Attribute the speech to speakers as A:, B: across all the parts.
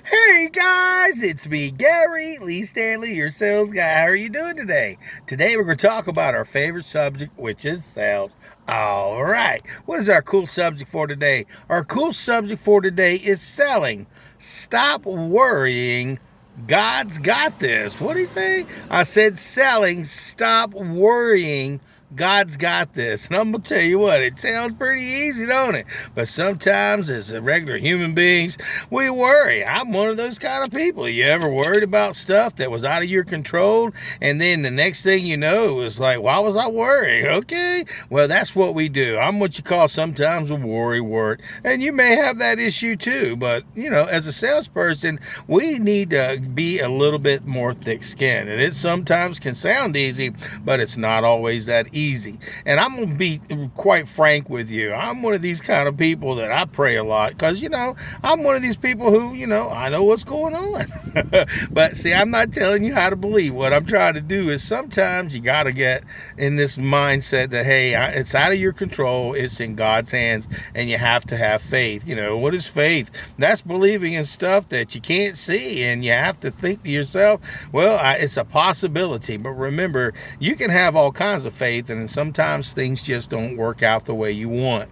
A: Hey guys, it's me, Gary Lee Stanley, your sales guy. How are you doing today? Today we're going to talk about our favorite subject, which is sales. All right, what is our cool subject for today? Our cool subject for today is selling. Stop worrying. God's got this. What did he say? I said selling. Stop worrying. God's got this. And I'm going to tell you what, it sounds pretty easy, don't it? But sometimes as regular human beings, we worry. I'm one of those kind of people. You ever worried about stuff that was out of your control? And then the next thing you know, it was like, why was I worrying? Okay. Well, that's what we do. I'm what you call sometimes a worry wart. And you may have that issue too. But, as a salesperson, we need to be a little bit more thick-skinned. And it sometimes can sound easy, but it's not always that easy. And I'm going to be quite frank with you. I'm one of these kind of people that I pray a lot because, I'm one of these people who, I know what's going on. But see, I'm not telling you how to believe. What I'm trying to do is sometimes you got to get in this mindset that, hey, it's out of your control. It's in God's hands and you have to have faith. What is faith? That's believing in stuff that you can't see, and you have to think to yourself, well, it's a possibility. But remember, you can have all kinds of faith, and sometimes things just don't work out the way you want.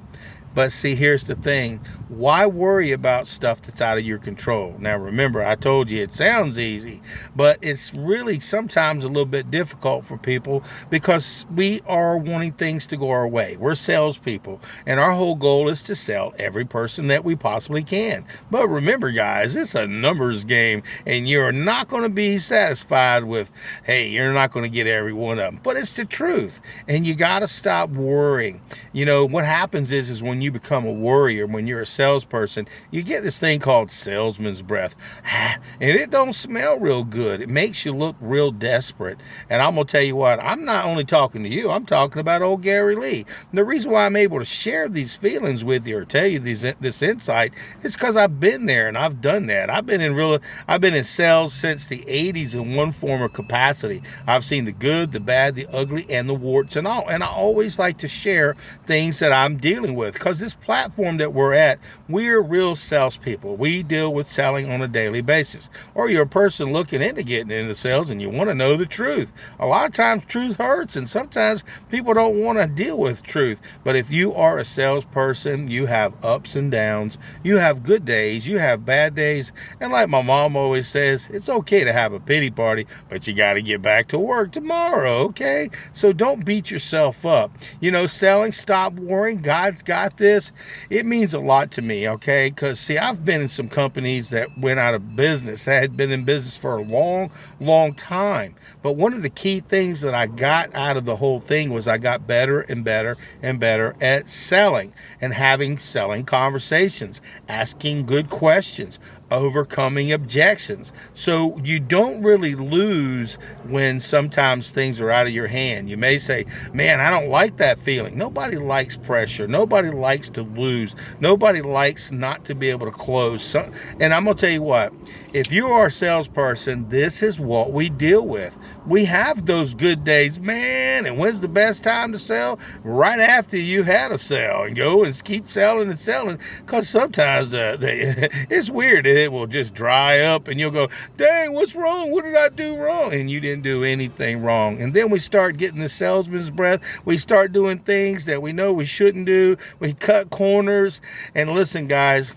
A: But see, here's the thing. Why worry about stuff that's out of your control? Now, remember, I told you it sounds easy, but it's really sometimes a little bit difficult for people because we are wanting things to go our way. We're salespeople, and our whole goal is to sell every person that we possibly can. But remember, guys, it's a numbers game, and you're not going to be satisfied with, hey, you're not going to get every one of them. But it's the truth, and you got to stop worrying. What happens is when you become a worrier, when you're a salesperson, you get this thing called salesman's breath. And it don't smell real good. It makes you look real desperate. And I'm going to tell you what, I'm not only talking to you, I'm talking about old Gary Lee. And the reason why I'm able to share these feelings with you or tell you this insight is because I've been there and I've done that. I've been in sales since the 80s in one form or capacity. I've seen the good, the bad, the ugly, and the warts and all. And I always like to share things that I'm dealing with because this platform that we're at, we're real salespeople. We deal with selling on a daily basis. Or you're a person looking into getting into sales and you want to know the truth. A lot of times truth hurts, and sometimes people don't want to deal with truth. But if you are a salesperson, you have ups and downs. You have good days. You have bad days. And like my mom always says, it's okay to have a pity party, but you got to get back to work tomorrow, okay? So don't beat yourself up. Selling, stop worrying. God's got this. It means a lot to me, okay? Because, see, I've been in some companies that went out of business. I had been in business for a long, long time. But one of the key things that I got out of the whole thing was I got better and better and better at selling and having selling conversations, asking good questions, overcoming objections. So you don't really lose when sometimes things are out of your hand. You may say, man, I don't like that feeling. Nobody likes pressure. Nobody likes to lose. Nobody likes not to be able to close. And I'm going to tell you what, if you are a salesperson, this is what we deal with. We have those good days, man. And when's the best time to sell? Right after you had a sale, and go and keep selling and selling. Because sometimes it's weird. It will just dry up and you'll go, dang, what's wrong? What did I do wrong? And you didn't do anything wrong. And then we start getting the salesman's breath. We start doing things that we know we shouldn't do. We cut corners. And listen, guys,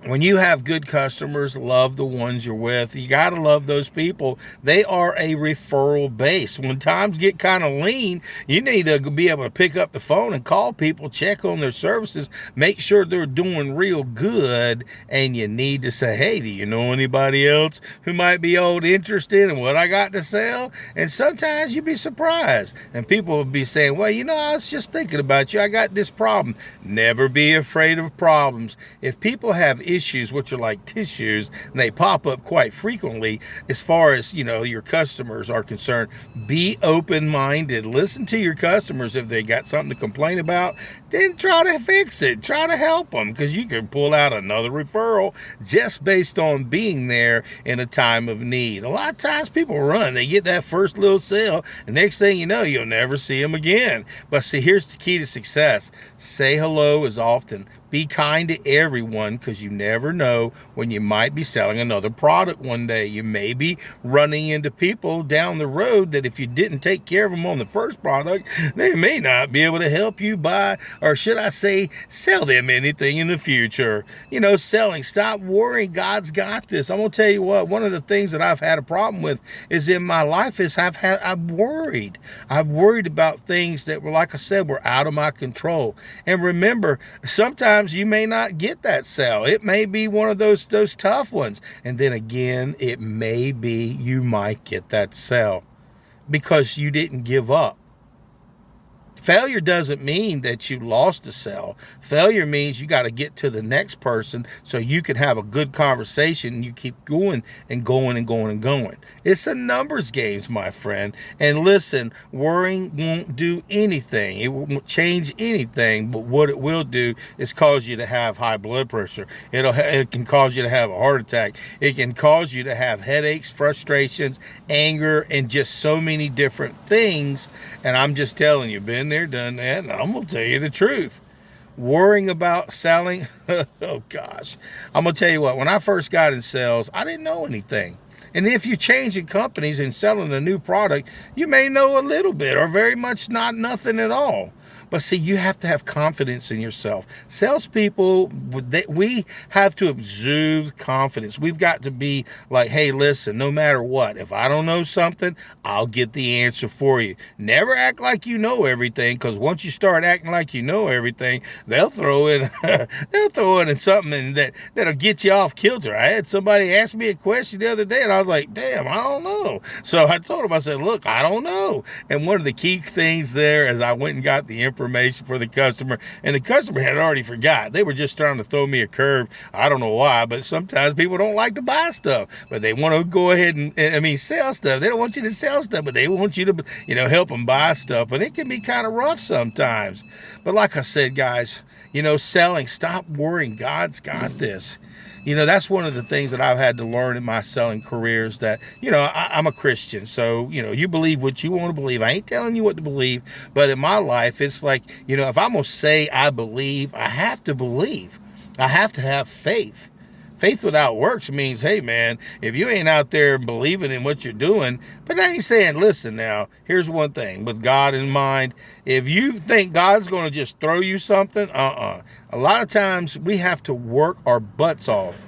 A: when you have good customers, love the ones you're with. You got to love those people. They are a referral base. When times get kind of lean, you need to be able to pick up the phone and call people, check on their services, make sure they're doing real good. And you need to say, hey, do you know anybody else who might be interested in what I got to sell? And sometimes you'd be surprised. And people will be saying, well, I was just thinking about you. I got this problem. Never be afraid of problems. If people have issues, which are like tissues, and they pop up quite frequently as far as your customers are concerned, be open-minded. Listen to your customers. If they got something to complain about, then try to fix it. Try to help them, because you can pull out another referral just based on being there in a time of need. A lot of times people run. They get that first little sale, and next thing you know, you'll never see them again. But see, here's the key to success. Say hello as often. Be kind to everyone, because you never know when you might be selling another product one day. You may be running into people down the road that if you didn't take care of them on the first product, they may not be able to help you buy, or should I say, sell them anything in the future. You know, selling. Stop worrying. God's got this. I'm going to tell you what, one of the things that I've had a problem with is in my life is I've worried. I've worried about things that were, like I said, were out of my control. And remember, sometimes you may not get that sale. It may be one of those tough ones. And then again, it may be you might get that sale because you didn't give up. Failure doesn't mean that you lost a sale. Failure means you got to get to the next person so you can have a good conversation and you keep going and going and going and going. It's a numbers game, my friend. And listen, worrying won't do anything. It won't change anything, but what it will do is cause you to have high blood pressure. It can cause you to have a heart attack. It can cause you to have headaches, frustrations, anger, and just so many different things. And I'm just telling you, been there, done that, and I'm gonna tell you the truth. Worrying about selling, oh gosh, I'm gonna tell you what, when I first got in sales, I didn't know anything. And if you're changing companies and selling a new product, you may know a little bit or very much nothing at all. But see, you have to have confidence in yourself. Salespeople, we have to exude confidence. We've got to be like, hey, listen, no matter what, if I don't know something, I'll get the answer for you. Never act like you know everything, because once you start acting like you know everything, they'll throw in something that'll get you off kilter. I had somebody ask me a question the other day, and I was like, damn, I don't know. So I told him, I said, look, I don't know. And one of the key things there is I went and got the information for the customer, and the customer had already forgot. They were just trying to throw me a curve. I don't know why, but sometimes people don't like to buy stuff, but they want to go ahead and sell stuff. They don't want you to sell stuff, but they want you to, help them buy stuff. But it can be kind of rough sometimes. But like I said, guys, selling, stop worrying. God's got this. That's one of the things that I've had to learn in my selling careers, that, I'm a Christian. So, you believe what you want to believe. I ain't telling you what to believe. But in my life, it's like, if I'm going to say I believe, I have to believe. I have to have faith. Faith without works means, hey, man, if you ain't out there believing in what you're doing, but I ain't saying, listen now, here's one thing, with God in mind, if you think God's going to just throw you something, A lot of times we have to work our butts off,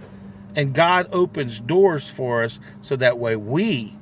A: and God opens doors for us so that way we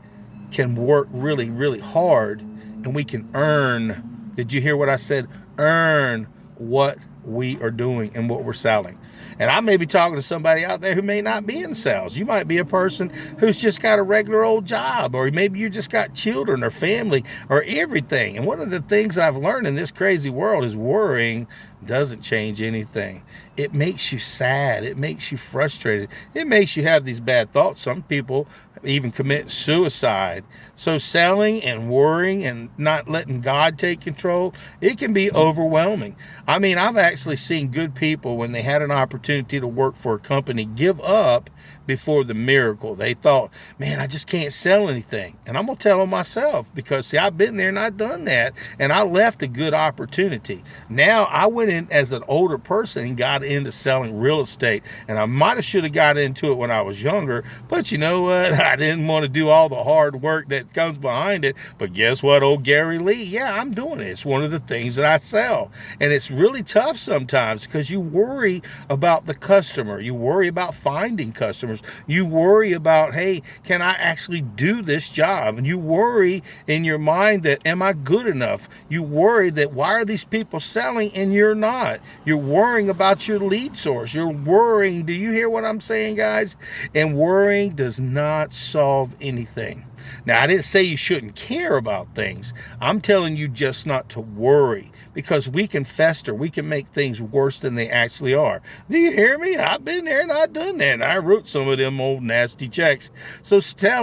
A: can work really, really hard, and we can earn. Did you hear what I said? Earn what we are doing and what we're selling. And I may be talking to somebody out there who may not be in sales. You might be a person who's just got a regular old job, or maybe you just got children or family or everything. And one of the things I've learned in this crazy world is worrying doesn't change anything. It makes you sad. It makes you frustrated. It makes you have these bad thoughts. Some people even commit suicide. So selling and worrying and not letting God take control, it can be overwhelming. I mean, I've actually seen good people, when they had an opportunity to work for a company, give up before the miracle. They thought, man, I just can't sell anything. And I'm going to tell them myself, because see, I've been there and I've done that, and I left a good opportunity. Now I went in as an older person and got into selling real estate, and I might have should have got into it when I was younger, but you know what? I didn't want to do all the hard work that comes behind it. But guess what, old Gary Lee? Yeah, I'm doing it. It's one of the things that I sell. And it's really tough sometimes, because you worry about the customer. You worry about finding customers. You worry about, hey, can I actually do this job? And you worry in your mind that, am I good enough? You worry that, why are these people selling and you're not? You're worrying about your lead source. You're worrying. Do you hear what I'm saying, guys? And worrying does not solve anything. Now, I didn't say you shouldn't care about things. I'm telling you just not to worry, because we can fester. We can make things worse than they actually are. Do you hear me? I've been there and I've done that. And I wrote some of them old nasty checks. So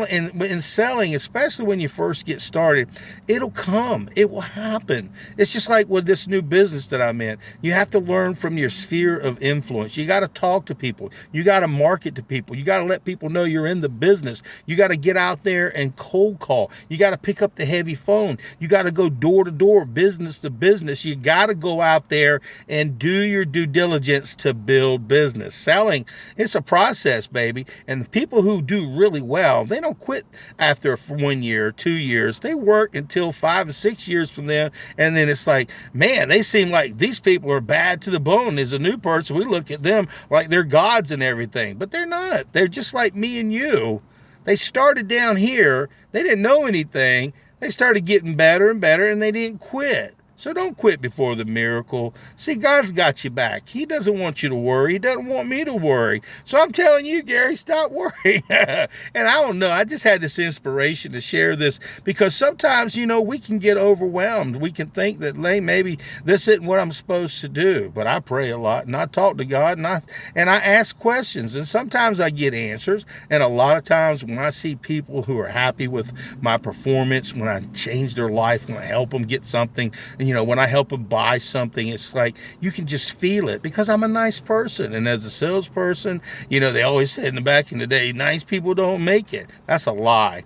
A: in selling, especially when you first get started, it'll come. It will happen. It's just like with this new business that I'm in. You have to learn from your sphere of influence. You got to talk to people. You got to market to people. You got to let people know you're in the business. You got to get out there and cold call. You got to pick up the heavy phone. You got to go door to door, business to business. You got to go out there and do your due diligence to build business. Selling, it's a process, baby. And the people who do really well, they don't quit after 1 year, 2 years. They work until 5 or 6 years from there. And then it's like, man, they seem like these people are bad to the bone. As a new person, we look at them like they're gods and everything, but they're not. They're just like me and you. They started down here. They didn't know anything. They started getting better and better, and they didn't quit. So don't quit before the miracle. See, God's got you back. He doesn't want you to worry. He doesn't want me to worry. So I'm telling you, Gary, stop worrying. And I don't know. I just had this inspiration to share this because sometimes, we can get overwhelmed. We can think that, maybe this isn't what I'm supposed to do. But I pray a lot, and I talk to God, and I ask questions. And sometimes I get answers. And a lot of times when I see people who are happy with my performance, when I change their life, when I help them get something, when I help them buy something, it's like you can just feel it because I'm a nice person. And as a salesperson, they always said in the back in the day, nice people don't make it. That's a lie.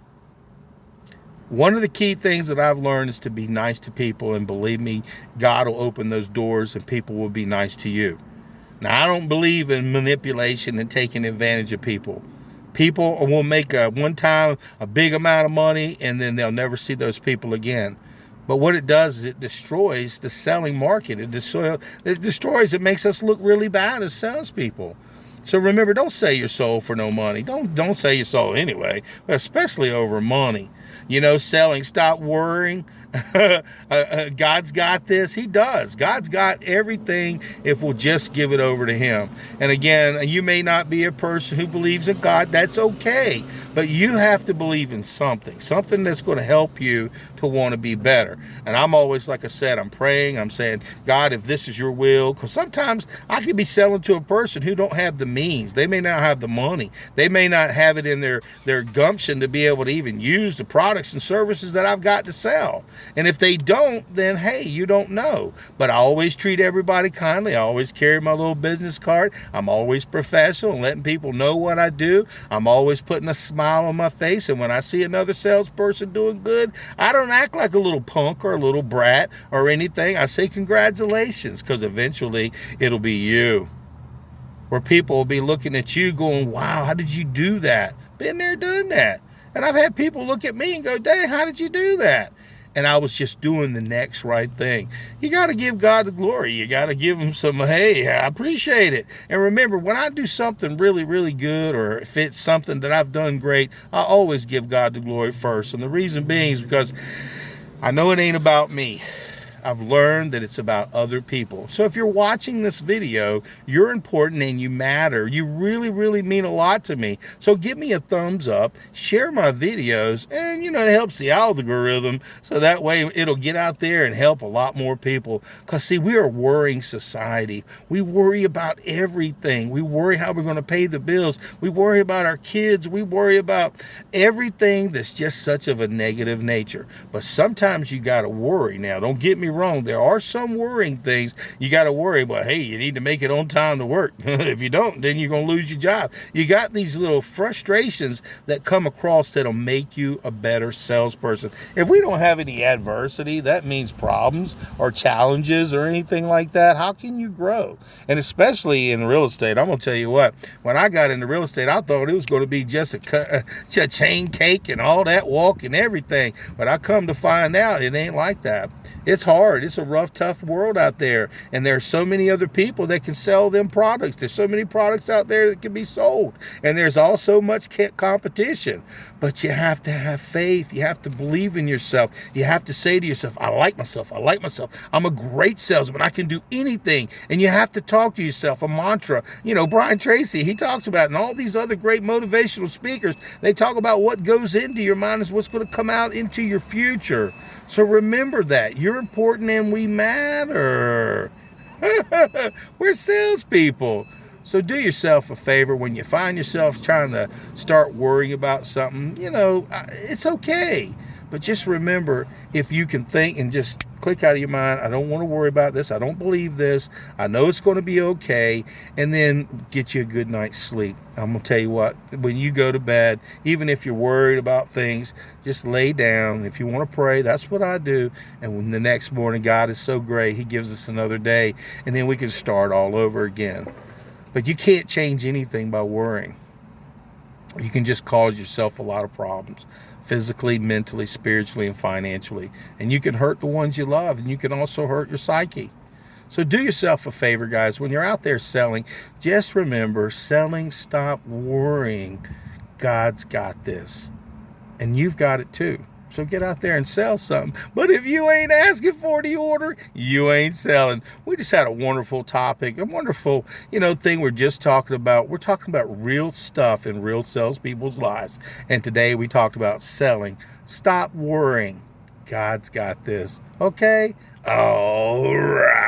A: One of the key things that I've learned is to be nice to people. And believe me, God will open those doors and people will be nice to you. Now, I don't believe in manipulation and taking advantage of people. People will make one time a big amount of money and then they'll never see those people again. But what it does is it destroys the selling market. It destroys, it makes us look really bad as salespeople. So remember, don't sell your soul for no money. Don't sell your soul anyway, but especially over money. Selling, stop worrying. God's got this. He does. God's got everything if we'll just give it over to him. And again, you may not be a person who believes in God. That's okay. But you have to believe in something that's going to help you to want to be better. And I'm always, like I said, I'm praying. I'm saying, God, if this is your will, because sometimes I could be selling to a person who don't have the means. They may not have the money. They may not have it in their gumption to be able to even use the products and services that I've got to sell. And if they don't, then hey, you don't know. But I always treat everybody kindly. I always carry my little business card. I'm always professional and letting people know what I do. I'm always putting a smile on my face. And when I see another salesperson doing good, I don't act like a little punk or a little brat or anything. I say congratulations, because eventually it'll be you. Where people will be looking at you going, wow, how did you do that? Been there, done that. And I've had people look at me and go, dang, how did you do that? And I was just doing the next right thing. You got to give God the glory. You got to give him some, hey, I appreciate it. And remember, when I do something really, really good, or if it's something that I've done great, I always give God the glory first. And the reason being is because I know it ain't about me. I've learned that it's about other people. So if you're watching this video, you're important and you matter. You really, really mean a lot to me. So give me a thumbs up, share my videos, and it helps the algorithm. So that way it'll get out there and help a lot more people. Because see, we are a worrying society. We worry about everything. We worry how we're going to pay the bills. We worry about our kids. We worry about everything that's just such of a negative nature. But sometimes you got to worry. Now, don't get me wrong. There are some worrying things you got to worry about. Hey, you need to make it on time to work. If you don't, then you're going to lose your job. You got these little frustrations that come across that'll make you a better salesperson. If we don't have any adversity, that means problems or challenges or anything like that, how can you grow? And especially in real estate, I'm going to tell you what, when I got into real estate, I thought it was going to be just a chain cake and all that walk and everything. But I come to find out it ain't like that. It's hard. It's a rough, tough world out there. And there's so many other people that can sell them products. There's so many products out there that can be sold. And there's also much competition. But you have to have faith. You have to believe in yourself. You have to say to yourself, I like myself. I like myself. I'm a great salesman. I can do anything. And you have to talk to yourself. A mantra. Brian Tracy, he talks about it. And all these other great motivational speakers, they talk about what goes into your mind is what's going to come out into your future. So remember that. You're important and we matter. We're salespeople. So do yourself a favor when you find yourself trying to start worrying about something, it's okay. But just remember, if you can think and just click out of your mind, I don't want to worry about this. I don't believe this. I know it's going to be okay. And then get you a good night's sleep. I'm going to tell you what, when you go to bed, even if you're worried about things, just lay down. If you want to pray, that's what I do. And when the next morning, God is so great. He gives us another day. And then we can start all over again. But you can't change anything by worrying. You can just cause yourself a lot of problems, physically, mentally, spiritually, and financially. And you can hurt the ones you love, and you can also hurt your psyche. So do yourself a favor, guys. When you're out there selling, just remember, stop worrying. God's got this. And you've got it too. So get out there and sell something. But if you ain't asking for the order, you ain't selling. We just had a wonderful topic, a wonderful, thing we're just talking about. We're talking about real stuff in real salespeople's lives. And today we talked about selling. Stop worrying. God's got this. Okay? All right.